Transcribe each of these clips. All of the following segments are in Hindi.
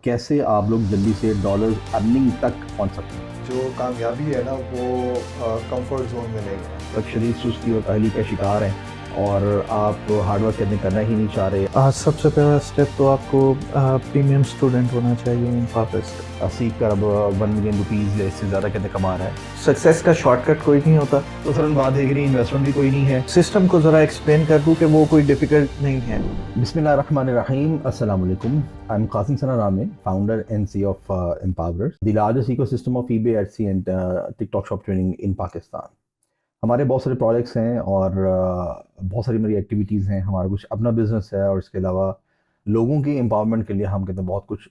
कैसे आप लोग जल्दी से डॉलर अर्निंग तक पहुंच सकते हैं। जो कामयाबी है ना वो कंफर्ट जोन में नहीं है। तक शरीर सुस्ती और काहली का शिकार हैं और आप हार्डवर्क करना ही नहीं चाह रहे। सबसे पहला स्टेप तो आपको प्रीमियम स्टूडेंट होना चाहिए इन पापिस्ट। 80 करोड़ 1 मिलियन रुपीज़ इससे ज़्यादा कहते कमा रहा है। सक्सेस का शॉर्टकट कोई नहीं होता। तो सर बात है कि इन्वेस्टमेंट भी कोई नहीं है। सिस्टम को ज़रा एक्सप्लेन कर दूं कि वो कोई डिफ़िकल्ट नहीं है। बिस्मिल्लाहिर्रहमानिर्रहीम, अस्सलाम वालेकुम। आई एम कासिम सना रामे, founder and C of Empowerers, the largest ecosystem of eBay, Etsy and TikTok shop training in Pakistan। हमारे बहुत सारे प्रोजेक्ट्स हैं और बहुत सारी मेरी एक्टिविटीज़ हैं। हमारा कुछ अपना बिजनेस है और इसके अलावा लोगों की एम्पावरमेंट के लिए हम कहते हैं बहुत कुछ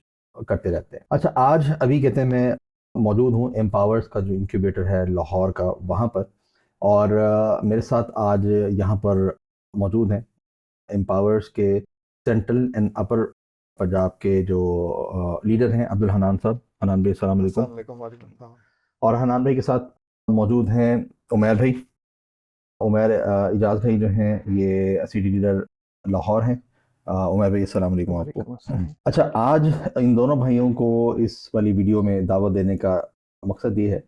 करते रहते हैं। अच्छा, आज अभी कहते हैं मैं मौजूद हूँ एम्पावर्स का जो इंक्यूबेटर है लाहौर का, वहाँ पर। और मेरे साथ आज यहाँ पर मौजूद हैं एम्पावर्स के सेंट्रल एंड अपर पंजाब के जो लीडर हैं, अब्दुल हनान साहब। हनान भाई, अस्सलाम वालेकुम। अस्सलाम वालेकुम। वालेकुम सलाम। और हनान भाई के साथ मौजूद हैं उमैर भाई। उमैर इजाज़ भाई जो हैं ये सिटी लीडर लाहौर हैं। उमैर भाई, अस्सलाम वालेकुम आपको। वालेकुम अस्सलाम। अच्छा, आज इन दोनों भाइयों को इस वाली वीडियो में दावत देने का मकसद ये है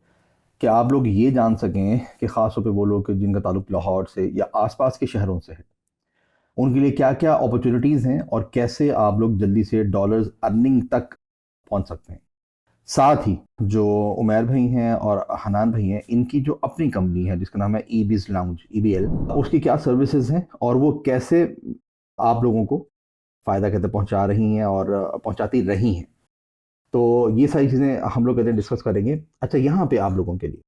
कि आप लोग ये जान सकें कि ख़ास तौर पे वो लोग जिनका ताल्लुक लाहौर से या आसपास के शहरों से है, उनके लिए क्या क्या अपॉर्चुनिटीज़ हैं और कैसे आप लोग जल्दी से डॉलर्स अर्निंग तक पहुंच सकते हैं। साथ ही जो उमैर भाई हैं और हनान भाई हैं, इनकी जो अपनी कंपनी है जिसका नाम है ईबीज लाउंज, ईबीएल, उसकी क्या सर्विसेज हैं और वो कैसे आप लोगों को फ़ायदा कहते पहुंचा रही हैं और पहुंचाती रही हैं। तो ये सारी चीज़ें हम लोग कहते हैं डिस्कस करेंगे। अच्छा, यहाँ पे आप लोगों के लिए,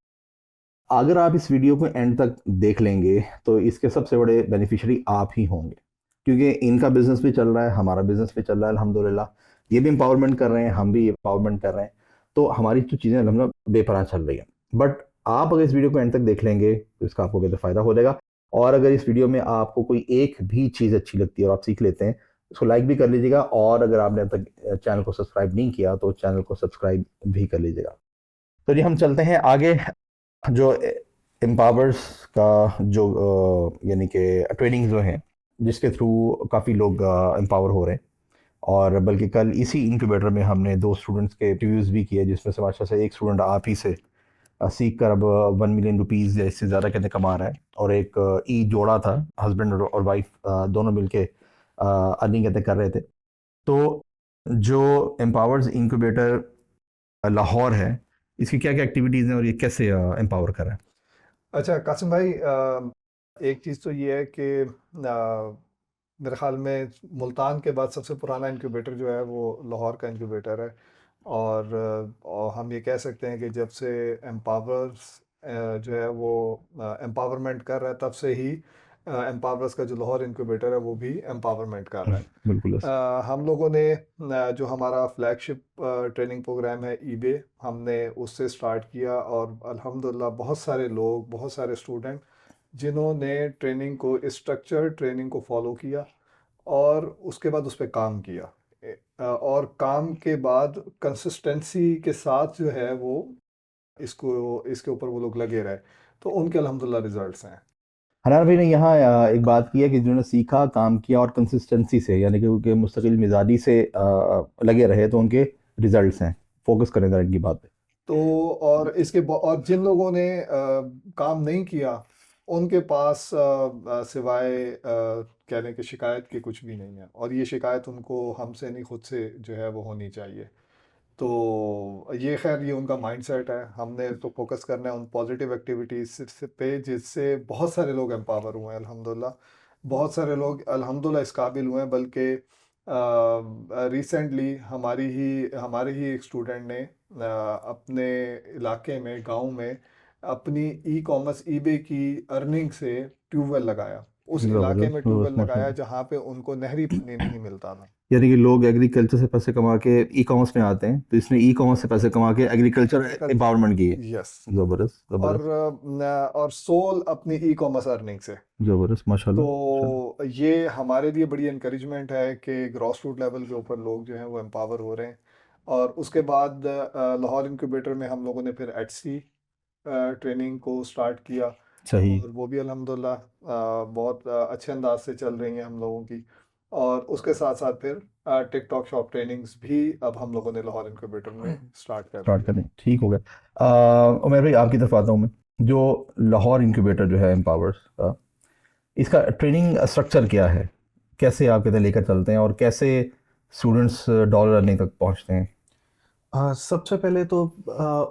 अगर आप इस वीडियो को एंड तक देख लेंगे तो इसके सबसे बड़े बेनिफिशियरी आप ही होंगे, क्योंकि इनका बिजनेस भी चल रहा है, हमारा बिजनेस भी चल रहा है अल्हम्दुलिल्लाह। ये भी एम्पावरमेंट कर रहे हैं, हम भी एम्पावरमेंट कर रहे हैं। तो हमारी जो चीज़ें अल्हम्दुलिल्लाह बेपनाह चल रही हैं। बट आप अगर इस वीडियो को एंड तक देख लेंगे तो इसका आपको कहते फ़ायदा हो जाएगा। और अगर इस वीडियो में आपको कोई एक भी चीज़ अच्छी लगती है और आप सीख लेते हैं, उसको लाइक भी कर लीजिएगा। और अगर आपने अब तक चैनल को सब्सक्राइब नहीं किया तो चैनल को सब्सक्राइब भी कर लीजिएगा। तो जी, हम चलते हैं आगे। जो एम्पावर्स का जो यानी कि ट्रेनिंग जो है, जिसके थ्रू काफ़ी लोग एम्पावर हो रहे हैं। और बल्कि कल इसी इंक्यूबेटर में हमने 2 स्टूडेंट्स के इंटरव्यूज़ भी किए, जिसमें से माशा से एक स्टूडेंट आप ही से सीख कर अब 1 मिलियन रुपीज़ या इससे ज़्यादा कहते कमा रहा है। और एक ई जोड़ा था, हस्बैंड और वाइफ, दोनों मिलके अर्निंग कहते कर रहे थे। तो जो एम्पावर्स इंक्यूबेटर लाहौर है, इसकी क्या क्या एक्टिविटीज़ हैं और ये कैसे एम्पावर कर रहा है। अच्छा कासिम भाई, एक चीज़ तो ये है कि मेरे ख्याल में मुल्तान के बाद सबसे पुराना इंक्यूबेटर जो है वो लाहौर का इंक्यूबेटर है। और हम ये कह सकते हैं कि जब से एम्पावर्स जो है वो एम्पावरमेंट कर रहा है, तब से ही एम्पावर्स का जो लाहौर इंक्यूबेटर है वो भी एम्पावरमेंट कर रहा है। बिल्कुल। हम लोगों ने जो हमारा फ्लैगशिप ट्रेनिंग प्रोग्राम है ईबे, हमने उससे स्टार्ट किया और अल्हम्दुलिल्लाह बहुत सारे लोग, बहुत सारे स्टूडेंट जिन्होंने ट्रेनिंग को, स्ट्रक्चर ट्रेनिंग को फॉलो किया और उसके बाद उस पे काम किया। और काम के बाद कंसिस्टेंसी के साथ जो है वो इसको इसके ऊपर वो लोग लगे रहे, तो उनके अल्हम्दुलिल्लाह रिजल्ट्स हैं। हनान भाई ने यहाँ एक बात की है कि जिन्होंने सीखा, काम किया और कंसिस्टेंसी से, यानी कि उनके मुस्तकिल मिजाजी से लगे रहे, तो उनके रिजल्ट्स हैं। फोकस करें जरा इनकी बात पे। तो और जिन लोगों ने काम नहीं किया, उनके पास सिवाय कहने की शिकायत के कुछ भी नहीं है, और ये शिकायत उनको हमसे नहीं, खुद से जो है वो होनी चाहिए। तो ये खैर ये उनका माइंडसेट है। हमने तो फोकस करना है उन पॉजिटिव एक्टिविटीज़ पे जिससे बहुत सारे लोग एम्पावर हुए हैं अल्हम्दुलिल्लाह। बहुत सारे लोग अल्हम्दुलिल्लाह इस काबिल हुए हैं, बल्कि रिसेंटली हमारे ही एक स्टूडेंट ने अपने इलाके में, गांव में, अपनी ई कॉमर्स ईबे की अर्निंग से ट्यूबवेल लगाया। उस इलाके में ज़बरदस्त ट्यूबवेल ज़बरदस्त, लगाया माशाल्लाह। जहाँ पे उनको नहरी पानी नहीं मिलता था। यानी कि लोग एग्रीकल्चर से पैसे कमा के ई कॉमर्स में आते हैं, तो इसने ई कॉमर्स से पैसे कमा के एग्रीकल्चर एम्पावरमेंट की है। यस। ज़बरदस्त और ज़बरदस्त और सोल अपनी ई कॉमर्स अर्निंग से। ज़बरदस्त, माशाल्लाह माशाल्लाह। तो ये हमारे लिए बड़ी इंकरेजमेंट है कि ग्रॉस रूट लेवल के ऊपर लोग जो हैं वो एम्पावर हो रहे हैं। और उसके बाद लाहौर इंक्यूबेटर में हम लोगों ने फिर एटसी ट्रेनिंग को स्टार्ट किया, सही। और वो भी अल्हम्दुलिल्लाह बहुत अच्छे अंदाज से चल रही हैं हम लोगों की। और उसके साथ साथ फिर टिकटॉक शॉप ट्रेनिंग्स भी अब हम लोगों ने लाहौर इनक्यूबेटर में स्टार्ट कर स्टार्ट दी है। करें, ठीक हो गया। उमर भाई आपकी तरफ आता हूँ मैं। जो लाहौर इनक्यूबेटर जो है एम्पावर्स का, इसका ट्रेनिंग स्ट्रक्चर क्या है? कैसे आप इधर लेकर चलते हैं और कैसे स्टूडेंट्स डॉलर अर्निंग तक पहुंचते हैं? सबसे पहले तो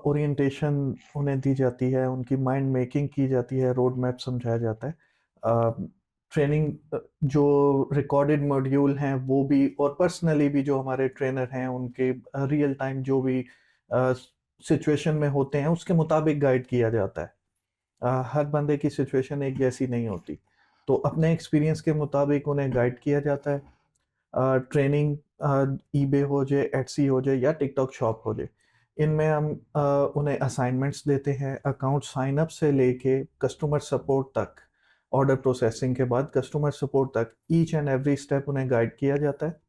ओरिएंटेशन उन्हें दी जाती है, उनकी माइंड मेकिंग की जाती है, रोड मैप समझाया जाता है। ट्रेनिंग जो रिकॉर्डेड मॉड्यूल हैं वो भी, और पर्सनली भी जो हमारे ट्रेनर हैं उनके रियल टाइम जो भी सिचुएशन में होते हैं उसके मुताबिक गाइड किया जाता है। हर बंदे की सिचुएशन एक जैसी नहीं होती, तो अपने एक्सपीरियंस के मुताबिक उन्हें गाइड किया जाता है। ट्रेनिंग ईबे हो जाए, एटसी हो जाए या टिकटॉक शॉप हो जाए, इनमें हम उन्हें असाइनमेंट्स देते हैं, अकाउंट साइन अप से लेके कस्टमर सपोर्ट तक, ऑर्डर प्रोसेसिंग के बाद कस्टमर सपोर्ट तक ईच एंड एवरी स्टेप उन्हें गाइड किया जाता है।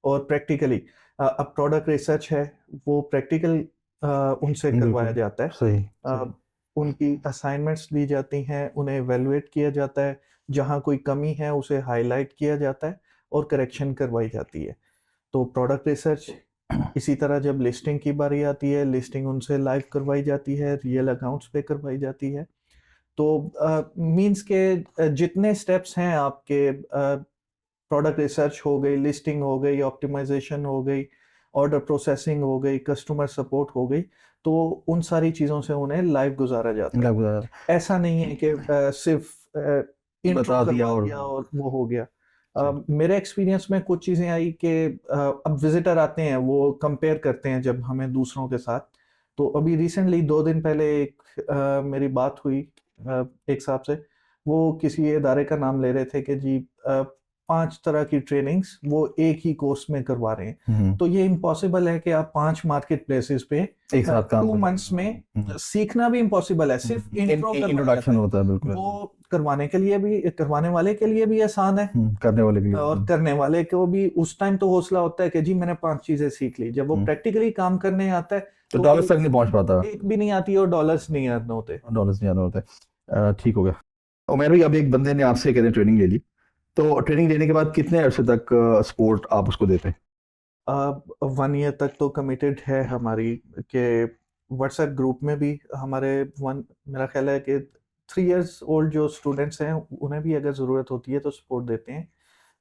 और प्रैक्टिकली अब प्रोडक्ट रिसर्च है, वो प्रैक्टिकल उनसे करवाया बिल्कुल जाता है। सही। उनकी असाइनमेंट्स दी जाती हैं, उन्हें एवेलुएट किया जाता है, जहाँ कोई कमी है उसे हाईलाइट किया जाता है और करेक्शन करवाई जाती है। तो प्रोडक्ट रिसर्च, इसी तरह जब लिस्टिंग की बारी आती है, लिस्टिंग उनसे लाइव करवाई जाती है, रियल अकाउंट्स पे करवाई जाती है। तो मींस के जितने स्टेप्स हैं आपके, प्रोडक्ट रिसर्च हो गई, लिस्टिंग हो गई, ऑप्टिमाइजेशन हो गई, ऑर्डर प्रोसेसिंग हो गई, कस्टमर सपोर्ट हो गई, तो उन सारी चीज़ों से उन्हें लाइव गुजारा जाता है। लगभग ऐसा नहीं है कि सिर्फ इंट्रो बता दिया करवा और दिया और वो हो गया। मेरे एक्सपीरियंस में कुछ चीज़ें आई कि अब विजिटर आते हैं, वो कंपेयर करते हैं जब हमें दूसरों के साथ। तो अभी रिसेंटली 2 दिन पहले एक मेरी बात हुई एक साहब से। वो किसी इदारे का नाम ले रहे थे कि जी 5 तरह की ट्रेनिंग्स वो एक ही कोर्स में करवा रहे हैं। तो ये इम्पॉसिबल है कि आप 5 मार्केट प्लेसेस पे एक साथ काम 2 कर मंथ्स में सीखना भी इम्पॉसिबल है। सिर्फ इंट्रो करवाया इंट्रोडक्शन जाता है। होता है, बिल्कुल वो करवाने के लिए भी, करवाने वाले के लिए भी आसान है करने वाले के लिए। और करने वाले को भी उस टाइम तो हौसला होता है कि जी मैंने 5 चीजें सीख ली। जब वो प्रैक्टिकली काम करने आता है तो तो डॉलर्स तक नहीं पहुंच पाता, एक भी नहीं आती और डॉलर्स नहीं अर्न होते। डॉलर्स नहीं आना होता है। ठीक हो गया। उमेर भाई, अब एक बंदे ने आपसे कहते हैं ट्रेनिंग ले ली, तो ट्रेनिंग लेने के बाद कितने अरसे तक सपोर्ट आप उसको देते हैं? 1 ईयर तक तो कमिटेड है हमारी के व्हाट्सएप ग्रुप में भी हमारे वन, मेरा ख्याल है कि 3 इयर्स ओल्ड जो स्टूडेंट्स हैं उन्हें भी अगर ज़रूरत होती है तो सपोर्ट देते हैं।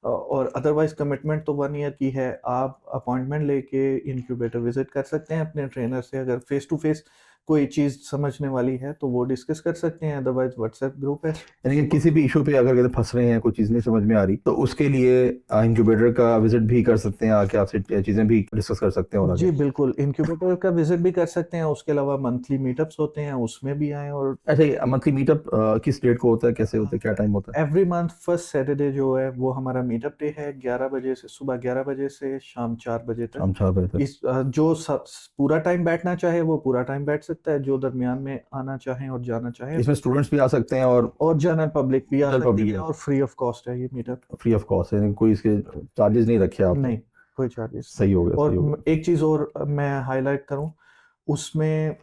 और अदरवाइज कमिटमेंट तो 1 ईयर की है। आप अपॉइंटमेंट लेके इनक्यूबेटर विजिट कर सकते हैं अपने ट्रेनर से। अगर फेस टू फेस कोई चीज़ समझने वाली है तो वो डिस्कस कर सकते हैं, अदरवाइज व्हाट्सएप ग्रुप है। यानी कि किसी भी इशू पे अगर कहते फंस रहे हैं, कोई चीज़ नहीं समझ में आ रही, तो उसके लिए इंक्यूबेटर का विजिट भी कर सकते हैं, आके आपसे चीज़ें भी डिस्कस कर सकते हैं और जी आगे। बिल्कुल, इनक्यूबेटर का विजिट भी कर सकते हैं। उसके अलावा मंथली मीटअप्स होते हैं, उसमें भी आएँ। और अच्छा, ये मंथली मीटअप किस डेट को होता है, कैसे होता है, क्या टाइम होता है? एवरी मंथ फर्स्ट सैटरडे जो है वो हमारा मीटअप डे है। 11 बजे से, सुबह 11 बजे से शाम 4 बजे तक। शाम 4 बजे तक। इस जो पूरा टाइम बैठना चाहे वो पूरा टाइम बैठ सकता है, जो दरमियान में आना चाहे और जाना चाहे। इसमें स्टूडेंट्स भी आ सकते हैं और जनरल पब्लिक भी आ जनरल सकती पब्लिक है, भी, और फ्री ऑफ कॉस्ट है ये मीटअप। फ्री ऑफ कॉस्ट है, कोई इसके चार्जेस नहीं रखे आपने? नहीं, कोई चार्जेस नहीं। सही हो गया, और सही हो गया। एक चीज़ और मैं हाईलाइट करूं, उसमें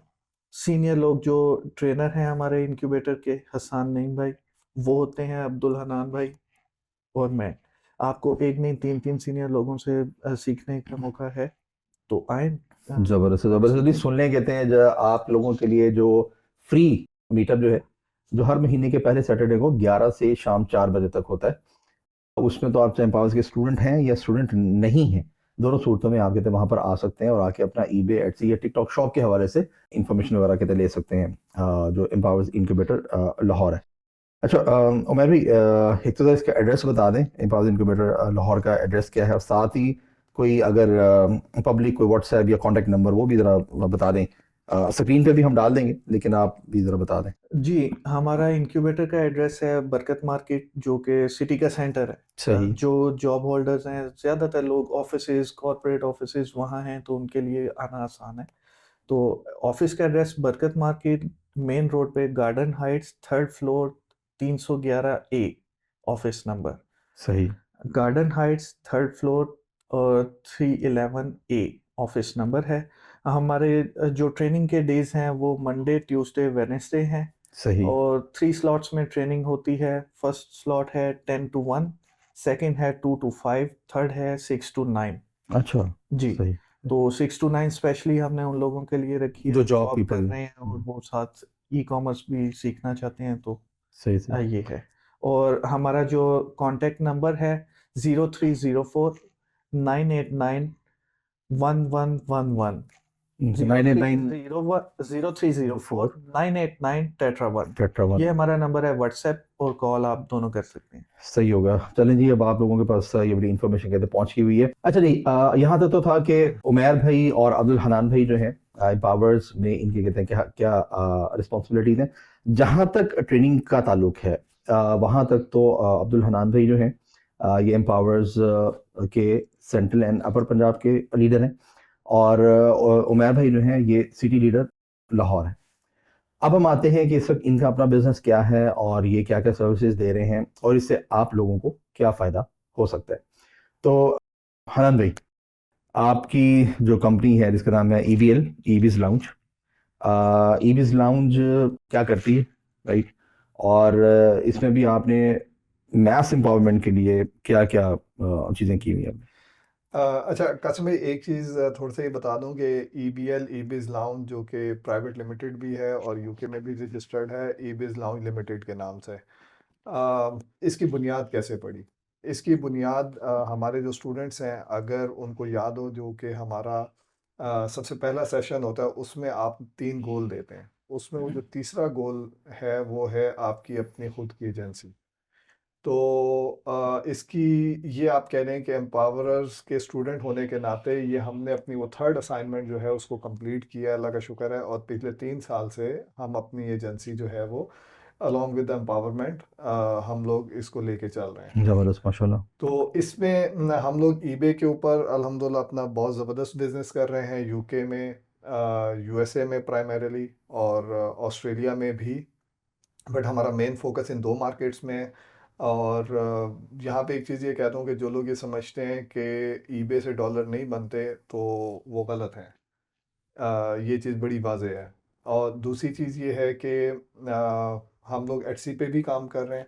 सीनियर लोग जो ट्रेनर हैं हमारे इनक्यूबेटर के, हसन नईम भाई, वो होते हैं अब्दुल हनान भाई, और मैं। आपको एक नहीं 3-3 सीनियर लोगों से सीखने का मौका है, तो आए। जबरदस्त जबरदस्ती सुनने कहते हैं, जो आप लोगों के लिए जो फ्री मीटअप जो है, जो हर महीने के पहले सैटरडे को 11 से शाम 4 बजे तक होता है, उसमें तो आप चाहे एम्पावर्स के स्टूडेंट हैं या स्टूडेंट नहीं हैं, दोनों सूरतों में आप कहते हैं वहाँ पर आ सकते हैं और आके अपना ईबे, एटसी या टिकटॉक शॉप के हवाले से इंफॉर्मेशन वगैरह कहते ले सकते हैं, जो एम्पावर्स इनक्यूबेटर लाहौर है। अच्छा, उमर भाई, एक तो इसका एड्रेस बता दें, एम्पावर्स इनक्यूबेटर लाहौर का एड्रेस क्या है, और साथ ही कोई अगर पब्लिक कोई व्हाट्सएप या कॉन्टैक्ट नंबर वो भी ज़रा बता दें। स्क्रीन पे भी हम डाल देंगे, लेकिन आप भी ज़रा बता दें। जी, हमारा इनक्यूबेटर का एड्रेस है बरकत मार्केट, जो कि सिटी का सेंटर है। सही। जो जॉब होल्डर्स हैं, ज़्यादातर लोग ऑफिसेज, कॉरपोरेट ऑफिसेज वहाँ हैं, तो उनके लिए आना आसान है। तो ऑफिस का एड्रेस बरकत मार्केट, मेन रोड पे, गार्डन हाइट्स, 3rd फ्लोर, 311 ए ऑफिस नंबर। सही। गार्डन हाइट्स 3rd फ्लोर और 311 ए ऑफिस नंबर है। हमारे जो ट्रेनिंग के डेज हैं वो मंडे, ट्यूसडे, वेडनेसडे हैं। सही। और 3 स्लॉट्स में ट्रेनिंग होती है। फर्स्ट स्लॉट है 10 to 1, सेकंड है 2 to 5, थर्ड है 6 to 9। अच्छा, जी, सही। तो 6 to 9 स्पेशली हमने उन लोगों के लिए रखी है जो जो जॉब जॉब कर पीपल। रहे हैं और वो साथ ई-कॉमर्स भी सीखना चाहते हैं, तो सही सही। ये है। और हमारा जो कॉन्टैक्ट नंबर है 0304 989 1111। 989 0304 989 टेट्रा 1। टेट्रा ये 1। हमारा नंबर है व्हाट्सएप और कॉल आप दोनों कर सकते हैं। सही होगा। चलें जी, अब आप लोगों के पास ये बड़ी इन्फॉर्मेशन कहते पहुंच गई हुई है। अच्छा जी, यहाँ तक तो था कि उमैर भाई और अब्दुल हनान भाई जो हैं एम्पावर्स में इनके कहते हैं क्या क्या रिस्पॉन्सिबिलिटीज हैं। जहाँ तक ट्रेनिंग का ताल्लुक है वहाँ तक तो अब्दुल हनान भाई जो हैं ये एम्पावर्स के सेंट्रल एंड अपर पंजाब के लीडर हैं, और उमैर भाई जो हैं ये सिटी लीडर लाहौर है। अब हम आते हैं कि इस वक्त इनका अपना बिजनेस क्या है और ये क्या क्या सर्विसेज दे रहे हैं और इससे आप लोगों को क्या फ़ायदा हो सकता है। तो हनन भाई, आपकी जो कंपनी है जिसका नाम है EBL, ईबीज लाउंज, ईबीज लाउंज क्या करती है, राइट? और इसमें भी आपने मैस एम्पावरमेंट के लिए क्या क्या चीज़ें की हुई हैं? अच्छा कसम भाई, एक चीज़ थोड़ा सा ये बता दूं कि EBL ईबिज लाउंज जो कि प्राइवेट लिमिटेड भी है और यूके में भी रजिस्टर्ड है ईबिज लाउंज लिमिटेड के नाम से। इसकी बुनियाद कैसे पड़ी? इसकी बुनियाद हमारे जो स्टूडेंट्स हैं, अगर उनको याद हो, जो कि हमारा सबसे पहला सेशन होता है उसमें आप 3 गोल देते हैं। उसमें वो जो तीसरा गोल है वो है आपकी अपनी खुद की एजेंसी। तो इसकी ये आप कह रहे हैं कि एम्पावरर्स के स्टूडेंट होने के नाते ये हमने अपनी वो थर्ड असाइनमेंट जो है उसको कंप्लीट किया, अल्लाह का शुक्र है। और पिछले 3 साल से हम अपनी एजेंसी जो है वो अलॉन्ग विद एम्पावरमेंट हम लोग इसको लेके चल रहे हैं। ज़बरदस्त, माशाल्लाह। तो इसमें हम लोग ईबे के ऊपर अल्हम्दुलिल्लाह अपना बहुत ज़बरदस्त बिजनेस कर रहे हैं, यूके में, यूएसए में प्राइमरीली, और ऑस्ट्रेलिया में भी। बट हमारा मेन फोकस इन 2 मार्केट्स में है। और यहाँ पे एक चीज़ ये कहता हूँ कि जो लोग ये समझते हैं कि ईबे से डॉलर नहीं बनते तो वो गलत है। ये चीज़ बड़ी वाज़ेह है। और दूसरी चीज़ ये है कि हम लोग एटसी पे भी काम कर रहे हैं,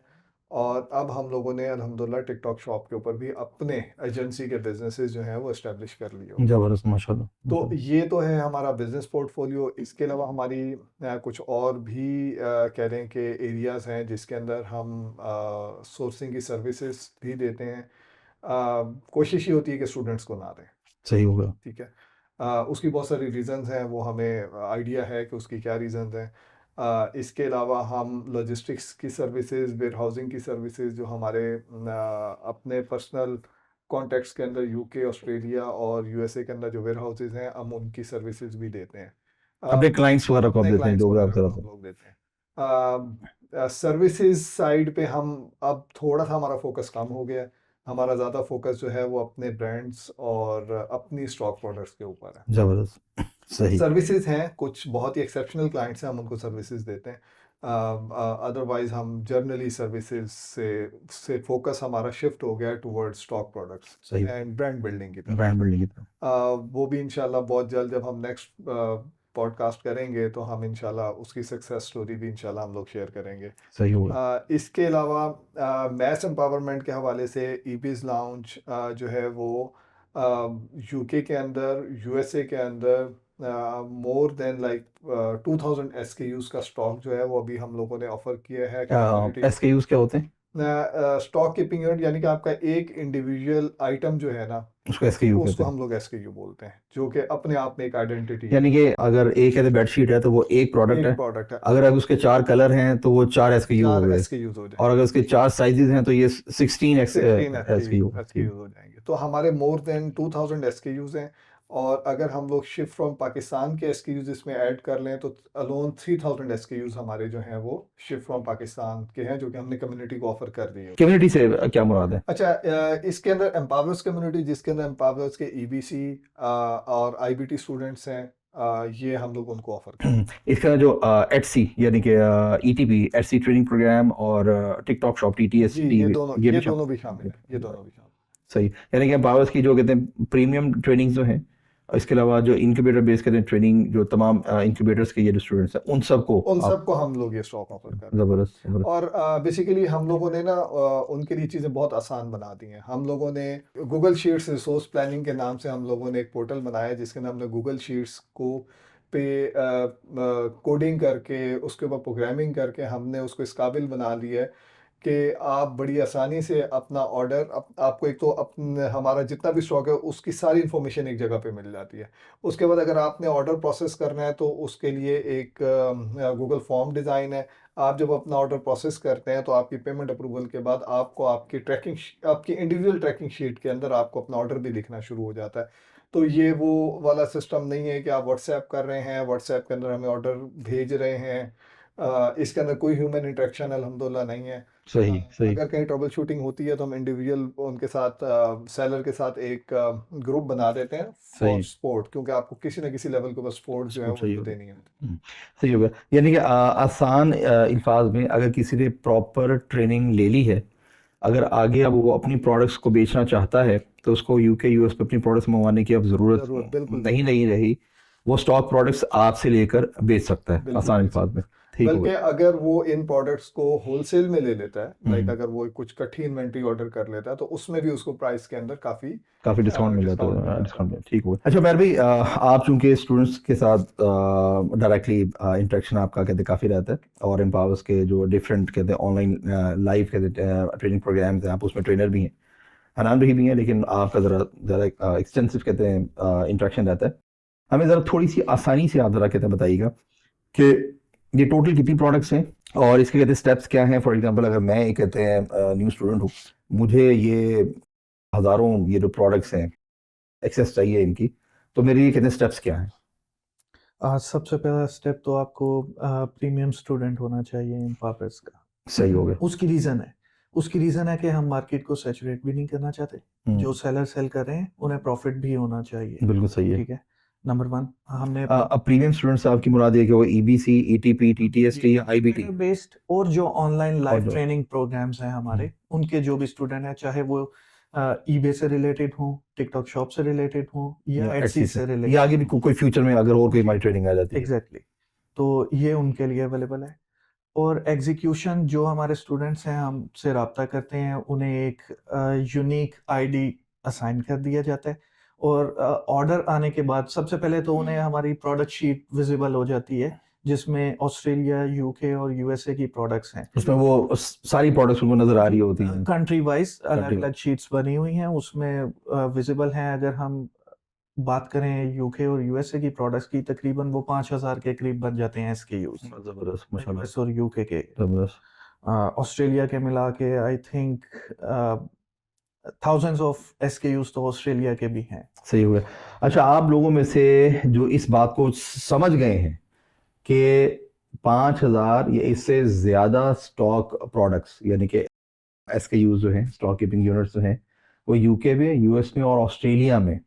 और अब हम लोगों ने अल्हम्दुलिल्लाह टिकटॉक शॉप के ऊपर भी अपने एजेंसी के बिजनेसेस जो हैं वो इस्टेब्लिश कर लिए हुए हैं। ज़बरदस्त, माशाल्लाह तो माशाल्लाह। ये तो है हमारा बिजनेस पोर्टफोलियो। इसके अलावा हमारी कुछ और भी कह रहे हैं कि एरियाज़ हैं जिसके अंदर हम सोर्सिंग की सर्विसेज भी देते हैं। कोशिश ये होती है कि स्टूडेंट्स को ना दें, सही होगा। ठीक है। उसकी बहुत सारी रीज़न्स हैं, वो हमें आइडिया है कि उसकी क्या रीज़न्स हैं। इसके अलावा हम लॉजिस्टिक्स की सर्विसेज, वेयर हाउसिंग की सर्विसेज, जो हमारे अपने पर्सनल कॉन्टेक्ट्स के अंदर यूके, ऑस्ट्रेलिया और यूएसए के अंदर जो वेयर हाउसेज हैं, हम उनकी सर्विसेज भी देते हैं। अपने क्लाइंट्स वगैरह को आप अपने देते हैं क्लाइंट्स जो भी वगैरह आपके को साथ हम लोग देते हैं। सर्विसेज साइड पे हम अब थोड़ा सा हमारा फोकस कम हो गया है। हमारा ज़्यादा फोकस जो है वो अपने ब्रांड्स और अपनी स्टॉक प्रोडक्ट्स के ऊपर है। ज़बरदस्त, सही। सर्विसेज हैं, कुछ बहुत ही एक्सेप्शनल क्लाइंट्स हैं, हम उनको सर्विसेज देते हैं। अदरवाइज हम जर्नली सर्विसेज से फोकस हमारा शिफ्ट हो गया टुवर्ड्स स्टॉक प्रोडक्ट्स सही। एंड ब्रांड बिल्डिंग की तरफ। ब्रांड बिल्डिंग की तरफ। वो भी इंशाल्लाह बहुत जल्द, जब हम नेक्स्ट पॉडकास्ट करेंगे तो हम इंशाल्लाह उसकी सक्सेस स्टोरी भी इंशाल्लाह हम लोग शेयर करेंगे। सही होगा। इसके अलावा मैस एम्पावरमेंट के हवाले से ईबीज लाउंज जो है वो यूके के अंदर, यूएसए के अंदर मोर देन लाइक 2000 SKUs का स्टॉक जो है वो अभी हम लोगों ने ऑफर किया है कम्युनिटी। SKUs क्या होते हैं? स्टॉक कीपिंग यूनिट, यानी कि आपका एक इंडिविजुअल आइटम जो है ना, उसको SKU कहते उसको हैं। हम लोग SKU बोलते हैं, जो कि अपने आप में एक आइडेंटिटी है। यानी कि अगर एक है बेडशीट है तो वो एक प्रोडक्ट एक है। प्रोडक्ट है, अगर उसके 4 कलर हैं तो वो 4 SKU हो 4 गए। SKUs हो और जाएंगे, अगर उसके 4 साइजेस हैं तो ये 16 16 SKU। SKUs हो जाएंगे। तो हमारे मोर देन 2000 SKUs हैं। और अगर हम लोग शिफ्ट फ्रॉम पाकिस्तान के SKUs इसमें ऐड कर लें तो अलोन 3000 SKUs हमारे जो हैं वो शिफ्ट फ्रॉम पाकिस्तान के हैं, जो कि हमने कम्युनिटी को ऑफर कर दिए। कम्युनिटी से क्या मुराद है? अच्छा, इसके अंदर एम्पावर्स कम्युनिटी, जिसके अंदर एम्पावर्स के EBC और IBT स्टूडेंट्स हैं, ये हम लोग उनको ऑफर करते हैं। इसका जो एटसी यानी कि ETP एटसी ट्रेनिंग प्रोग्राम और टिकटॉक शॉप TTS जी, ये दोनों ये ये भी दोनों भी शामिल है, ये दोनों भी शामिल सही। यानी कि पावर्स की जो कहते हैं प्रीमियम ट्रेनिंग जो है इसके अलावा जो इनक्यूबेटर बेस करते हैं ट्रेनिंग, जो तमाम इनक्यूबेटर्स के ये जो स्टूडेंट्स हैं उन सबको उन आप सबको हम लोग ये स्टॉक ऑफर कर रहे हैं। ज़बरदस्त ज़बरदस्त। और बेसिकली हम लोगों ने ना उनके लिए चीज़ें बहुत आसान बना दी हैं। हम लोगों ने गूगल शीट्स रिसोर्स प्लानिंग के नाम से हम लोगों ने एक पोर्टल बनाया है, जिसके नाम ने गूगल शीट्स को पे कोडिंग करके उसके ऊपर प्रोग्रामिंग करके हमने उसको इस काबिल बना लिया है कि आप बड़ी आसानी से अपना ऑर्डर आपको एक तो हमारा जितना भी स्टॉक है उसकी सारी इंफॉर्मेशन एक जगह पे मिल जाती है। उसके बाद अगर आपने ऑर्डर प्रोसेस करना है तो उसके लिए एक गूगल फॉर्म डिज़ाइन है। आप जब अपना ऑर्डर प्रोसेस करते हैं तो आपकी पेमेंट अप्रूवल के बाद आपको आपकी इंडिविजुअल ट्रैकिंग शीट के अंदर आपको अपना ऑर्डर भी लिखना शुरू हो जाता है। तो ये वो वाला सिस्टम नहीं है कि आप व्हाट्सएप कर रहे हैं, व्हाट्सएप के अंदर हमें ऑर्डर भेज रहे हैं। इसके अंदर कोई ह्यूमन इंटरेक्शन अल्हम्दुलिल्लाह नहीं है। सही सही। अगर कहीं ट्रबल शूटिंग होती है तो हम इंडिविजुअल उनके साथ सेलर के साथ एक ग्रुप बना देते हैं फॉर सही सपोर्ट, क्योंकि आपको किसी ना किसी लेवल के ऊपर सपोर्ट जो है सपोर्ट वो चाहिए तो होगा। देनी है। सही हो गया। यानी कि आसान अल्फाज में अगर किसी ने प्रॉपर ट्रेनिंग ले ली है, अगर आगे अब वो अपनी प्रोडक्ट्स को बेचना चाहता है तो उसको यूके यूएस पे अपनी प्रोडक्ट्स मंगवाने की अब ज़रूरत ज़रूरत बिल्कुल नहीं नहीं रही। वो स्टॉक प्रोडक्ट्स आपसे लेकर बेच सकता है बिल्कुल आसान बेच अल्फाज में। ठीक हो बल्कि गया। अगर वो इन प्रोडक्ट्स को होलसेल में ले लेता है, लाइक हम्म, अगर वो कुछ कट्ठी इन्वेंट्री ऑर्डर कर लेता है तो उसमें भी उसको प्राइस के अंदर काफ़ी काफ़ी डिस्काउंट मिल जाता डिस्काउंट मिल है, जाता है। डिस्काउंट ठीक हो गया। अच्छा मेहर भाई, आप चूंकि स्टूडेंट्स के साथ डायरेक्टली इंटरेक्शन आपका कहते काफ़ी रहता है, और एम्पावर्स के जो डिफरेंट कहते हैं ऑनलाइन लाइव कहते ट्रेनिंग प्रोग्राम्स हैं, आप उसमें ट्रेनर भी हैं, हनान भाई भी हैं, लेकिन आपका ज़रा ज़रा एक्सटेंसिव कहते हैं इंटरेक्शन रहता है। हमें ज़रा थोड़ी सी आसानी से आप ज़रा कहते हैं बताइएगा कि ये टोटल कितनी प्रोडक्ट्स हैं और इसके कहते स्टेप्स क्या हैं। फॉर एग्जांपल अगर मैं एक कहते हैं न्यू स्टूडेंट हूँ, मुझे ये हज़ारों ये जो प्रोडक्ट्स हैं एक्सेस चाहिए इनकी, तो मेरे ये कहते हैं स्टेप्स क्या हैं। सबसे पहला स्टेप तो आपको प्रीमियम स्टूडेंट होना चाहिए इन पापर्स का। सही हो गया। उसकी रीज़न है कि हम मार्केट को सैचुरेट भी नहीं करना चाहते। जो सेलर सेल कर रहे हैं उन्हें प्रॉफिट भी होना चाहिए। बिल्कुल सही है। ठीक है, नंबर वन हमने अब प्रीमियम स्टूडेंट साहब की मुराद है कि वो ईबीसी, ईटीपी, टीटीएसटी या आईबीटी बेस्ड और जो ऑनलाइन और लाइव जो ट्रेनिंग प्रोग्राम्स हैं हमारे, उनके जो भी स्टूडेंट हैं, चाहे वो ईबे से रिलेटेड हों, टिकटॉक शॉप से रिलेटेड हों या या एटसी एटसी से से, रिलेटेड, या आगे भी कोई फ्यूचर में अगर और कोई हमारी ट्रेनिंग आ जाती है। एग्जैक्टली। तो ये उनके लिए अवेलेबल है। और एग्जीक्यूशन जो हमारे स्टूडेंट्स हैं हमसे रब्ता करते हैं, उन्हें एक यूनिक आईडी असाइन कर दिया जाता है। और ऑर्डर आने के बाद सबसे पहले तो उन्हें हमारी प्रोडक्ट शीट विजिबल हो जाती है, जिसमें ऑस्ट्रेलिया, यूके और यूएसए की प्रोडक्ट्स हैं। उसमें वो सारी प्रोडक्ट्स उनको नजर आ रही होती हैं। कंट्री वाइज अलग Country- अलग शीट्स बनी हुई हैं, उसमें विजिबल हैं। अगर हम बात करें यूके और यूएसए की प्रोडक्ट्स की, तकरीबन वो 5000 के करीब बन जाते हैं एसकेयूज जबरदस्त माशाल्लाह। यूएस और यूके के। जबरदस्त। ऑस्ट्रेलिया के मिला के I think thousands of SKUs तो ऑस्ट्रेलिया के भी हैं। सही हो गया। अच्छा, आप लोगों में से जो इस बात को समझ गए हैं कि 5000 या इससे ज़्यादा स्टॉक प्रोडक्ट्स यानी कि एसकेयूज जो हैं, स्टॉक कीपिंग यूनिट्स जो हैं, वो यूके में, यूएस में और ऑस्ट्रेलिया में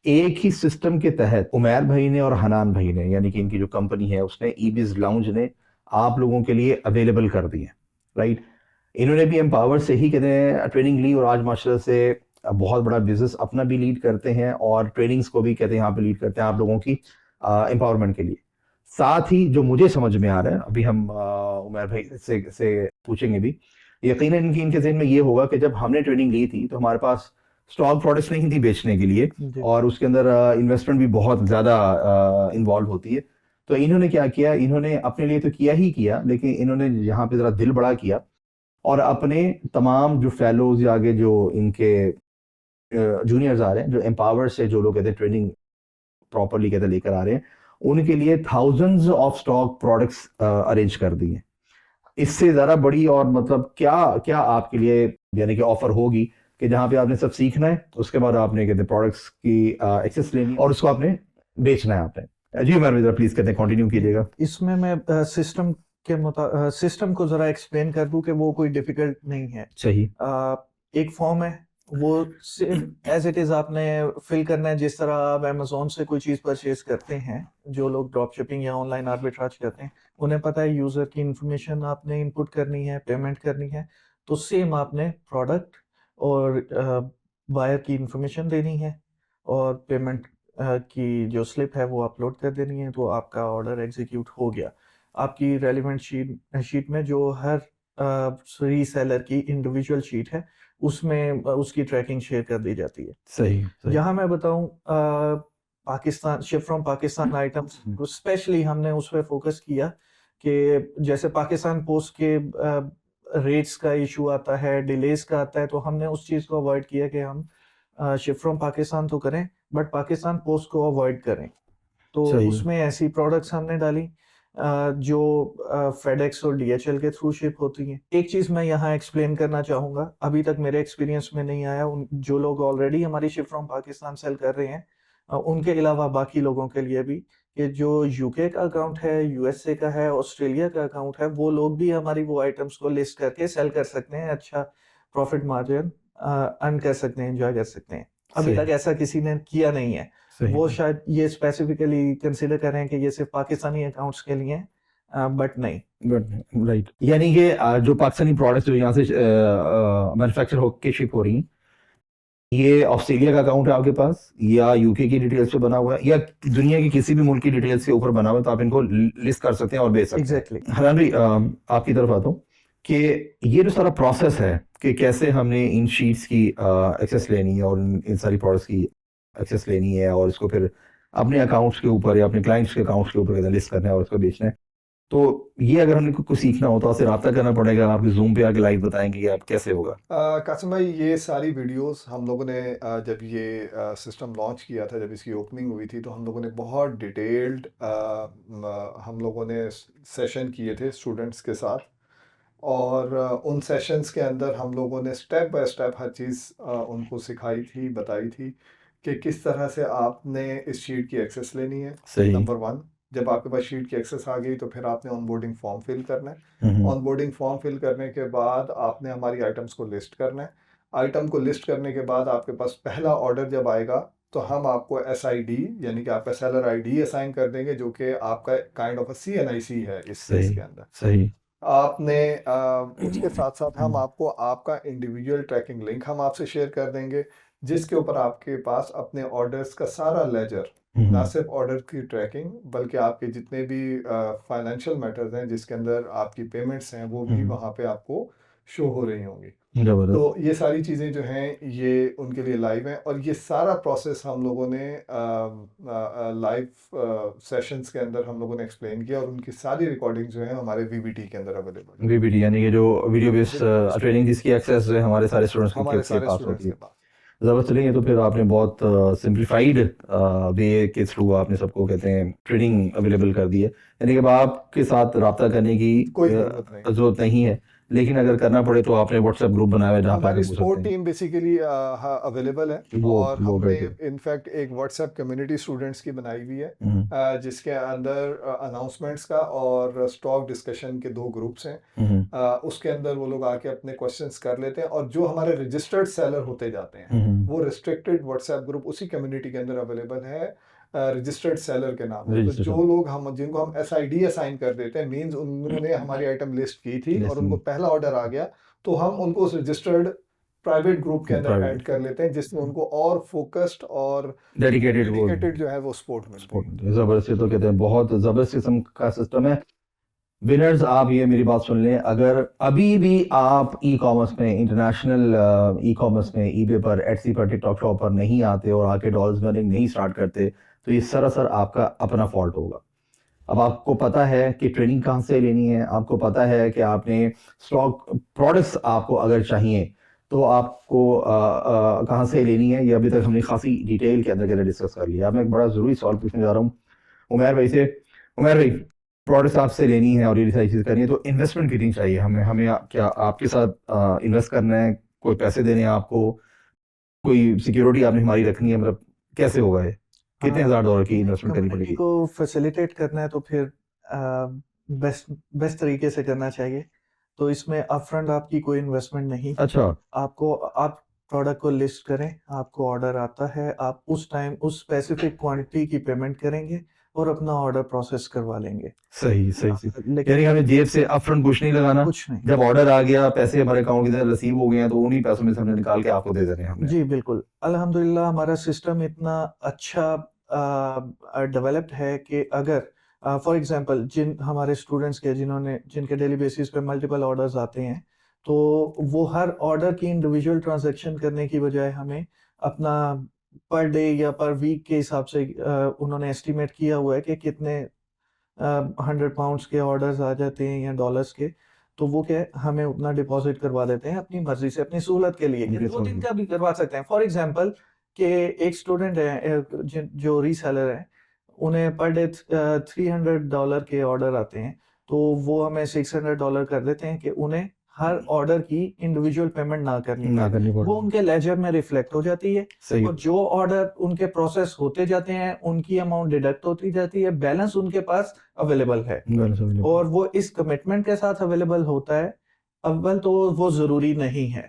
एक ही सिस्टम के तहत उमैर भाई ने और हनान भाई ने, यानी कि इनकी जो कंपनी है उसने, ईबिज लाउंज ने आप लोगों के लिए अवेलेबल कर दी है, राइट। इन्होंने भी एम्पावर से ही कहते हैं ट्रेनिंग ली और आज माशाल्लाह से बहुत बड़ा बिजनेस अपना भी लीड करते हैं और ट्रेनिंग्स को भी कहते हैं यहाँ पे लीड करते हैं आप लोगों की एम्पावरमेंट के लिए। साथ ही जो मुझे समझ में आ रहा है, अभी हम उमैर भाई से पूछेंगे भी, यकीनन इनके जहन में ये होगा कि जब हमने ट्रेनिंग ली थी तो हमारे पास स्टॉक प्रोडक्ट्स नहीं थी बेचने के लिए, जी। और उसके अंदर इन्वेस्टमेंट भी बहुत ज़्यादा इन्वॉल्व होती है। तो इन्होंने क्या किया, इन्होंने अपने लिए तो किया ही किया, लेकिन इन्होंने यहाँ पे ज़रा दिल बड़ा किया और अपने तमाम जो फेलोज या आगे जो इनके जूनियर्स आ रहे हैं, जो एम्पावर से जो लोग कहते हैं ट्रेनिंग प्रॉपरली कहते लेकर आ रहे हैं, उनके लिए thousands of stock products arrange कर दिए। इससे ज़्यादा बड़ी और मतलब क्या क्या आपके लिए यानी कि ऑफर होगी कि जहाँ पे आपने सब सीखना है, उसके बाद आपने कहते प्रोडक्ट्स की एक्सेस लेनी है और उसको आपने बेचना है आपने। जी उमर, प्लीज कहते हैं कंटिन्यू कीजिएगा। इसमें मैं सिस्टम को जरा एक्सप्लेन कर दूं कि वो कोई डिफिकल्ट नहीं है। सही। एक फॉर्म है, वो सिर्फ एज इट इज आपने फिल करना है, जिस तरह आप अमेजोन से कोई चीज परचेज करते हैं। जो लोग ड्रॉप शिपिंग या ऑनलाइन आर्बिट्राज करते हैं उन्हें पता है यूजर की इंफॉर्मेशन आपने इनपुट करनी है, पेमेंट करनी है। तो सेम आपने प्रोडक्ट और बायर की इंफॉर्मेशन देनी है और पेमेंट की जो स्लिप है वो अपलोड कर देनी है, तो आपका ऑर्डर एग्जीक्यूट हो गया। आपकी रेलिवेंट शीट में जो हर रीसेलर की इंडिविजुअल शीट है उसमें उसकी ट्रैकिंग शेयर कर दी जाती है। सही सही यहाँ मैं बताऊं, Pakistan ship from Pakistan items specially हमने उस पर फोकस किया कि जैसे पाकिस्तान पोस्ट के रेट्स का इशू आता है, डिलेज का आता है, तो हमने उस चीज़ को अवॉइड किया कि हम शिप फ्रॉम पाकिस्तान तो करें बट पाकिस्तान पोस्ट को अवॉइड करें। तो सही उसमें ऐसी प्रोडक्ट्स हमने डाली जो फेडेक्स और डीएचएल के थ्रू शिप होती हैं। एक चीज़ मैं यहाँ एक्सप्लेन करना चाहूँगा, अभी तक मेरे एक्सपीरियंस में नहीं आया, जो लोग ऑलरेडी हमारी शिप फ्रॉम पाकिस्तान सेल कर रहे हैं उनके अलावा बाकी लोगों के लिए भी, कि जो यूके का अकाउंट है, यूएसए का है, ऑस्ट्रेलिया का अकाउंट है, वो लोग भी हमारी वो आइटम्स को लिस्ट करके सेल कर सकते हैं, अच्छा प्रॉफिट मार्जिन अर्न कर सकते हैं, एंजॉय कर सकते हैं। अभी सही तक ऐसा किसी ने किया नहीं है। सही वो शायद ये स्पेसिफिकली कंसिडर कर रहे हैं कि ये सिर्फ पाकिस्तानी अकाउंट्स के लिए बट नहीं। बट राइट, यानी कि जो पाकिस्तानी प्रोडक्ट्स जो यहाँ से मैन्युफैक्चर होके शिप हो रही हैं, ये ऑस्ट्रेलिया का अकाउंट है आपके पास या यूके की डिटेल्स पे बना हुआ है या दुनिया की किसी भी मुल्क की डिटेल्स के ऊपर बना हुआ है, तो आप इनको लिस्ट कर सकते हैं और बेच सकते हैं। एग्जैक्टली। हरन भाई, आपकी तरफ आता हूँ कि ये जो सारा प्रोसेस है कि कैसे हमने इन शीट्स की एक्सेस लेनी है और इन सारी प्रोडक्ट्स की एक्सेस लेनी है और इसको फिर अपने अकाउंट्स के ऊपर या अपने क्लाइंट्स के अकाउंट्स के ऊपर लिस्ट करना है और उसको बेचना है, तो ये अगर हमने कुछ सीखना हो तो आपसे रब्ता करना पड़ेगा, आपके जूम पे आके लाइव बताएंगे कि आप कैसे होगा। कासिम भाई, ये सारी वीडियोस हम लोगों ने जब ये सिस्टम लॉन्च किया था, जब इसकी ओपनिंग हुई थी, तो हम लोगों ने बहुत डिटेल्ड हम लोगों ने सेशन किए थे स्टूडेंट्स के साथ, और उन सेशंस के अंदर हम लोगों ने स्टेप बाय स्टेप हर चीज़ उनको सिखाई थी, बताई थी कि किस तरह से आपने इस शीट की एक्सेस लेनी है। सही। नंबर 1, जब आपके पास शीट की एक्सेस आ गई तो फिर आपने ऑनबोर्डिंग फॉर्म फिल करना है। हम्म। ऑनबोर्डिंग फॉर्म फिल करने के बाद आपने हमारी आइटम्स को लिस्ट करना है। आइटम को लिस्ट करने के बाद आपके पास पहला ऑर्डर जब आएगा तो हम आपको SID यानी कि आपका सेलर ID असाइन कर देंगे, जो कि आपका काइंड ऑफ CNIC है इस केस सही के अंदर। सही। आपने उसके साथ साथ हम आपको आपका इंडिविजुअल ट्रैकिंग लिंक हम आपसे शेयर कर देंगे, जिसके ऊपर आपके पास अपने ऑर्डर्स का सारा लेजर, ना सिर्फ ऑर्डर की ट्रैकिंग बल्कि आपके जितने भी फाइनेंशियल मैटर्स हैं जिसके अंदर आपकी पेमेंट्स हैं, वो भी वहाँ पे आपको शो हो रही होंगी। जबरदस्त। तो ये सारी चीज़ें जो हैं ये उनके लिए लाइव हैं, और ये सारा प्रोसेस हम लोगों ने लाइव सेशंस के अंदर हम लोगों ने एक्सप्लेन किया, और उनकी सारी रिकॉर्डिंग जो है हमारे VBT के अंदर अवेलेबल है। VBT यानी कि जो वीडियो बेस्ड ट्रेनिंग जिसकी एक्सेस जो है हमारे सारे स्टूडेंट्स हमारे के सारे पास स्टूडेंट्स होती के है। पास। जबरदस्त। चलेंगे तो फिर आपने बहुत सिंप्लीफाइड वे के थ्रू आपने सबको कहते हैं ट्रेनिंग अवेलेबल कर दी है, यानी कि अब आपके साथ रब्ता करने की कोई ज़रूरत नहीं। जरूरत नहीं है, लेकिन अगर करना पड़े तो आपने व्हाट्सएप ग्रुप बनाया है जहाँ पे हमारी आके पूछ सपोर्ट सकते हैं। टीम बेसिकली अवेलेबल है, वो और वो हमने करके इनफैक्ट एक व्हाट्सएप कम्युनिटी स्टूडेंट्स की बनाई हुई है, जिसके अंदर अनाउंसमेंट्स का और स्टॉक डिस्कशन के 2 ग्रुप्स हैं। उसके अंदर वो लोग आके अपने क्वेश्चंस कर लेते हैं, और जो हमारे रजिस्टर्ड सेलर होते जाते हैं वो रिस्ट्रिक्टेड व्हाट्सएप ग्रुप उसी कम्युनिटी के अंदर अवेलेबल है, रजिस्टर्ड सेलर के नाम से। तो जो लोग जिनको हम SID असाइन कर देते हैं, मींस उन्होंने हमारी आइटम लिस्ट की थी और उनको पहला ऑर्डर आ गया, तो हम उनको उस रजिस्टर्ड प्राइवेट ग्रुप के अंदर ऐड कर लेते हैं, जिसमें उनको और फोकस्ड और डेडिकेटेड जो है वो सपोर्ट मिलती है। जबरदस्त। तो कहते हैं बहुत जबरदस्त किस्म का सिस्टम है। विनर्स, आप ये मेरी बात सुन लें, अगर अभी भी आप ई कॉमर्स में, इंटरनेशनल ई कॉमर्स में, eBay पर, Etsy पर, टिकटॉक शॉप पर नहीं आते और आके डॉलर्स अर्निंग नहीं स्टार्ट करते, तो ये सरासर आपका अपना फॉल्ट होगा। अब आपको पता है कि ट्रेनिंग कहाँ से लेनी है, आपको पता है कि आपने स्टॉक प्रोडक्ट्स आपको अगर चाहिए तो आपको कहाँ से लेनी है, ये अभी तक हमने खासी डिटेल के अंदर डिस्कस कर लिया। अब मैं एक बड़ा ज़रूरी सवाल पूछने जा रहा हूँ उमैर भाई से। उमैर भाई, प्रोडक्ट्स आपसे लेनी है और ये सारी चीज़ करनी है, तो इन्वेस्टमेंट कितनी चाहिए हमें? क्या आपके साथ इन्वेस्ट करना है, कोई पैसे देने हैं आपको, कोई सिक्योरिटी आपने हमारी रखनी है, मतलब कैसे होगा ये? कितने $1000 की इन्वेस्टमेंट करनी कम्युनिटी पड़ेगी? को फैसिलिटेट करना है तो फिर बेस्ट तरीके से करना चाहिए। तो इसमें अपफ्रंट आपकी कोई इन्वेस्टमेंट नहीं। अच्छा। आप प्रोडक्ट को लिस्ट करें, आपको ऑर्डर आता है, आप उस टाइम उस स्पेसिफिक क्वांटिटी की पेमेंट करेंगे और अपना ऑर्डर प्रोसेस करवा लेंगे। सही सही सही। लेकिन यानी हमें जेब से अपफ्रंट कुछ नहीं लगाना, कुछ नहीं। जब ऑर्डर आ गया, पैसे हमारे अकाउंट के अंदर रिसीव हो गए हैं, तो उन्हीं पैसों में से हमने निकाल के आपको दे देने हैं हमने। जी बिल्कुल, अल्हम्दुलिल्लाह हमारा सिस्टम इतना अच्छा डेवलप्ड है कि अगर फॉर एग्जांपल जिन हमारे स्टूडेंट्स के जिनके डेली बेसिस पे मल्टीपल ऑर्डर्स आते हैं, तो वो हर ऑर्डर की इंडिविजुअल ट्रांजैक्शन करने की बजाय हमें अपना पर डे या पर वीक के हिसाब से उन्होंने एस्टिमेट किया हुआ है कि कितने 100 पाउंड्स के ऑर्डर्स आ जाते हैं या डॉलर्स के, तो वो क्या है, हमें उतना डिपॉजिट करवा देते हैं अपनी मर्जी से, अपनी सहूलत के लिए, उनकी 2 दिन सहूलत। का भी करवा सकते हैं। फॉर एग्जांपल कि एक स्टूडेंट है जो रीसेलर है, उन्हें पर डे $300 के ऑर्डर आते हैं, तो वो हमें $600 कर देते हैं कि उन्हें हर ऑर्डर की इंडिविजुअल पेमेंट ना करनी ना पड़े, करनी वो पड़े। उनके लेजर में रिफ्लेक्ट हो जाती है, सही। और जो ऑर्डर उनके प्रोसेस होते जाते हैं उनकी अमाउंट डिडक्ट होती जाती है, बैलेंस उनके पास अवेलेबल है, बैलेंस अवेलेबल। और वो इस कमिटमेंट के साथ अवेलेबल होता है। अव्वल तो वो जरूरी नहीं है,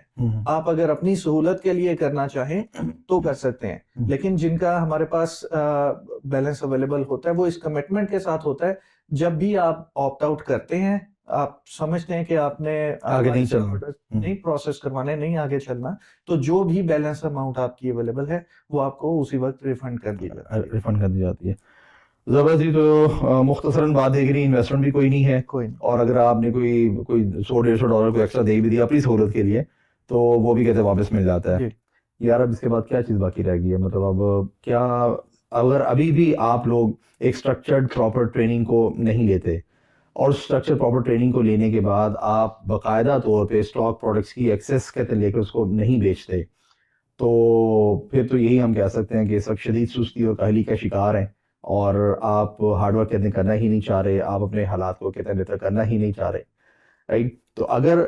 आप अगर अपनी सहूलत के लिए करना चाहें तो कर सकते हैं, लेकिन जिनका हमारे पास बैलेंस अवेलेबल होता है वो इस कमिटमेंट के साथ होता है, जब भी आप ऑप्ट आउट करते हैं, आप समझते हैं कि आपने आगे नहीं हमारे से चलना। ऑर्डर नहीं प्रोसेस करवाने, नहीं आगे चलना, तो जो भी बैलेंस अमाउंट आपकी अवेलेबल है वो आपको उसी वक्त रिफंड कर दी जाती है। रिफंड कर दी जाती है। ज़बरदस्त जी। तो मुख्तसरन बात है कि नहीं, इन्वेस्टमेंट भी कोई नहीं है, कोई नहीं। और अगर आपने कोई कोई $100-150 को एक्स्ट्रा दे भी दिया अपनी सहूलत के लिए, तो वो भी कहते हैं वापस मिल जाता है। जी। यार अब इसके बाद क्या चीज़ बाकी रह गई है? मतलब अब क्या, अगर अभी भी आप लोग एक स्ट्रक्चर्ड प्रॉपर ट्रेनिंग को नहीं लेते, और स्ट्रक्चर प्रॉपर ट्रेनिंग को लेने के बाद आप बाकायदा तौर पे स्टॉक प्रोडक्ट्स की एक्सेस कहते हैं लेकर उसको नहीं बेचते, तो फिर तो यही हम कह सकते हैं कि सब शदीद सुस्ती और काहली का शिकार हैं, और आप हार्डवर्क कहते हैं करना ही नहीं चाह रहे, आप अपने हालात को कहते हैं बेहतर करना ही नहीं चाह रहे, राइट? तो अगर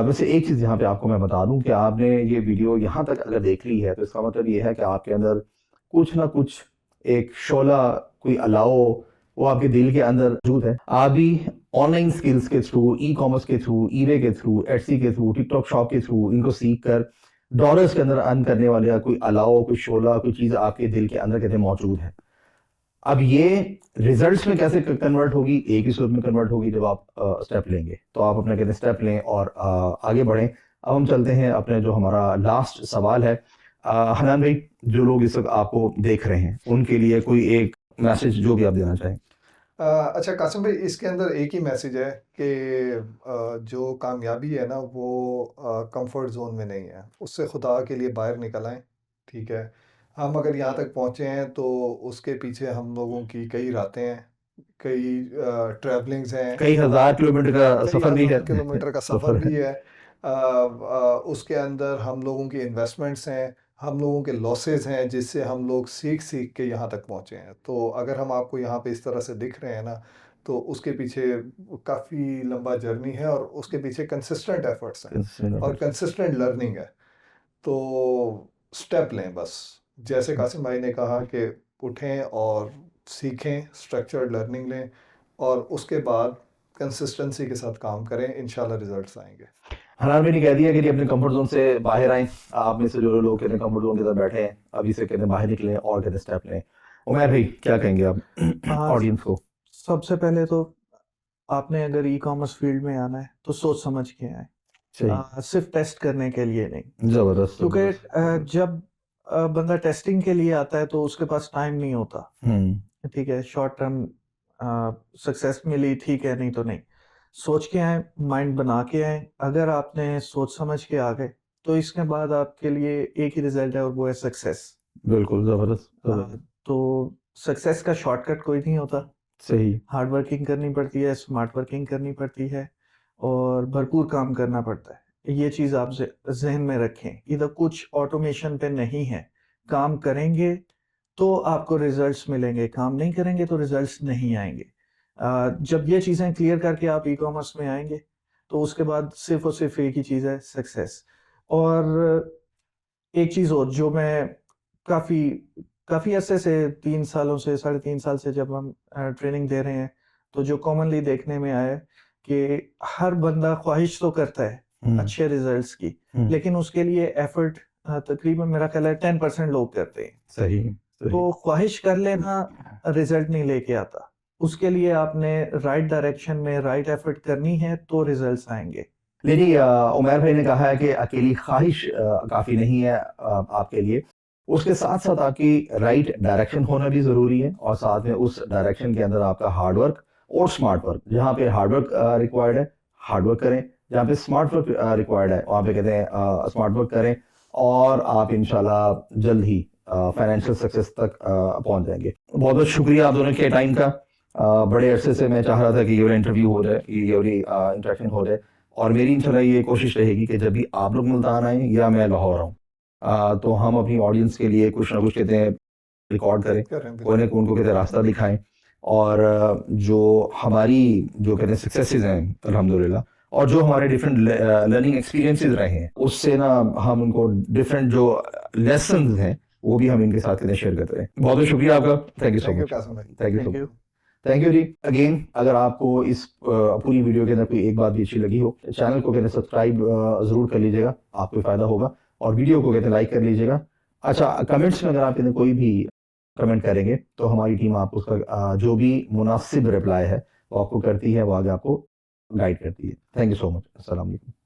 वैसे एक चीज़ यहाँ पे आपको मैं बता दूं कि आपने ये वीडियो यहाँ तक अगर देख ली है, तो इसका मतलब ये है कि आपके अंदर कुछ ना कुछ एक शोला, कोई अलाओ, वो आपके दिल के अंदर मौजूद है। आप भी ऑनलाइन स्किल्स के थ्रू, ई कॉमर्स के थ्रू, ईबे के थ्रू, एटसी के थ्रू, टिकटॉक शॉप के थ्रू इनको सीख कर डॉलर्स के अंदर अर्न करने वाले कोई अलाओ, कोई शोला, कोई चीज़ आपके दिल के अंदर कहते हैं मौजूद है। अब ये रिजल्ट्स में कैसे कन्वर्ट होगी? एक ही सूरत में कन्वर्ट होगी, जब आप स्टेप लेंगे। तो आप अपना कहते हैं स्टेप लें और आगे बढ़ें। अब हम चलते हैं अपने जो हमारा लास्ट सवाल है। हनान भाई, जो लोग इस वक्त आपको देख रहे हैं उनके लिए कोई एक मैसेज जो भी आप देना चाहें। अच्छा कासिम भाई, इसके अंदर एक ही मैसेज है कि जो कामयाबी है ना वो कंफर्ट जोन में नहीं है, उससे खुदा के लिए बाहर निकल आएं। ठीक है, हम अगर यहाँ तक पहुँचे हैं तो उसके पीछे हम लोगों की कई रातें हैं, कई ट्रैवलिंग्स हैं, कई हजार किलोमीटर का कई सफर भी है। हज़ार किलोमीटर का सफ़र सफर है। भी है। उसके अंदर हम लोगों की इन्वेस्टमेंट्स हैं, हम लोगों के लॉसेस हैं, जिससे हम लोग सीख सीख के यहाँ तक पहुँचे हैं। तो अगर हम आपको यहाँ पे इस तरह से दिख रहे हैं ना, तो उसके पीछे काफ़ी लंबा जर्नी है, और उसके पीछे कंसिस्टेंट एफर्ट्स हैं और कंसिस्टेंट लर्निंग है। तो स्टेप लें बस, जैसे कासिम भाई ने कहा कि उठें और सीखें, स्ट्रक्चर्ड लर्निंग लें, और उसके बाद कंसिस्टेंसी के साथ काम करें, इंशाल्लाह रिजल्ट्स आएंगे। हनान भाई ने कह दिया कि अपने कंफर्ट जोन से बाहर आएं। आप में से जो लोग कहते हैं कंफर्ट जोन के अंदर बैठे हैं, अभी से कहते हैं बाहर निकलें और कहते हैं स्टेप लें। उमर भाई, क्या कहेंगे आप ऑडियंस को? सबसे पहले तो आपने अगर ई कॉमर्स फील्ड में आना है तो सोच समझ के आए, सही। सिर्फ टेस्ट करने के लिए नहीं। जबरदस्त। क्योंकि जब बंदा टेस्टिंग के लिए आता है तो उसके पास टाइम नहीं होता। ठीक है, शॉर्ट टर्म सक्सेस मिली, ठीक है, नहीं तो नहीं। सोच के आए, माइंड बना के आए। अगर आपने सोच समझ के आ गए तो इसके बाद आपके लिए एक ही रिजल्ट है, और वो है सक्सेस। बिल्कुल जबरदस्त। तो सक्सेस का शॉर्टकट कोई नहीं होता। सही। हार्ड वर्किंग करनी पड़ती है, स्मार्ट वर्किंग करनी पड़ती है, और भरपूर काम करना पड़ता है। ये चीज़ आप जहन में रखें। इधर कुछ ऑटोमेशन पे नहीं है। काम करेंगे तो आपको रिजल्ट्स मिलेंगे, काम नहीं करेंगे तो रिजल्ट्स नहीं आएंगे। जब ये चीज़ें क्लियर करके आप ई कॉमर्स में आएंगे तो उसके बाद सिर्फ और सिर्फ एक ही चीज़ है, सक्सेस। और एक चीज़ और जो मैं काफ़ी काफ़ी अरसे से, 3 सालों से, 3.5 साल से जब हम ट्रेनिंग दे रहे हैं, तो जो कॉमनली देखने में आया है कि हर बंदा ख्वाहिश तो करता है अच्छे रिजल्ट्स की, लेकिन उसके लिए एफर्ट तकरीबन मेरा ख्याल है 10% लोग करते हैं। सही। तो ख्वाहिश कर लेना रिजल्ट नहीं लेके आता। उसके लिए आपने राइट डायरेक्शन में राइट एफर्ट करनी है तो रिजल्ट्स आएंगे। लेकिन उमर भाई ने कहा है कि अकेली ख्वाहिश काफ़ी नहीं है आपके लिए। उसके साथ साथ आपकी राइट डायरेक्शन होना भी ज़रूरी है, और साथ में उस डायरेक्शन के अंदर आपका हार्ड वर्क और स्मार्ट वर्क, जहाँ पे हार्ड वर्क रिक्वायर्ड है हार्ड वर्क करें, जहाँ पे स्मार्ट वर्क रिक्वायर्ड है वहाँ पे कहते हैं स्मार्ट वर्क करें, और आप इंशाल्लाह जल्द ही फाइनेंशियल सक्सेस तक पहुंच जाएंगे। बहुत बहुत शुक्रिया आप दोनों के टाइम का। बड़े अरसे से मैं चाह रहा था कि ये वाला इंटरव्यू हो जाए, ये वाली इंटरेक्शन हो जाए, और मेरी इंशाल्लाह ये कोशिश रहेगी कि जब भी आप लोग मुल्तान आए या मैं लाहौर आऊँ, तो हम अपनी ऑडियंस के लिए कुछ ना कुछ कहते हैं रिकॉर्ड करें, करें कोई ना कोई उनको कहते हैं रास्ता दिखाएं, और जो हमारी जो कहते हैं सक्सेसेस हैं अल्हम्दुलिल्लाह, और जो हमारे डिफरेंट लर्निंग एक्सपीरियंसेस रहे हैं, उससे ना हम उनको डिफरेंट जो लेसन्स हैं वो भी हम इनके साथ कहते हैं शेयर करते हैं। बहुत बहुत शुक्रिया आपका। Thank you so thank you much. Qasim भाई। Thank you so thank you. Much. Thank you जी। अगेन, अगर आपको इस पूरी वीडियो के अंदर कोई एक बात भी अच्छी लगी हो, चैनल को कहते हैं सब्सक्राइब ज़रूर कर लीजिएगा, आपको फ़ायदा होगा, और वीडियो को कहते हैं लाइक कर लीजिएगा। अच्छा, कमेंट्स में अगर आप कहते हैं कोई भी कमेंट करेंगे तो हमारी टीम आपको उसका जो भी मुनासिब रिप्लाई है वो आपको करती है, वो आगे आपको गाइड करती है। Thank you so much. अस्सलाम वालेकुम।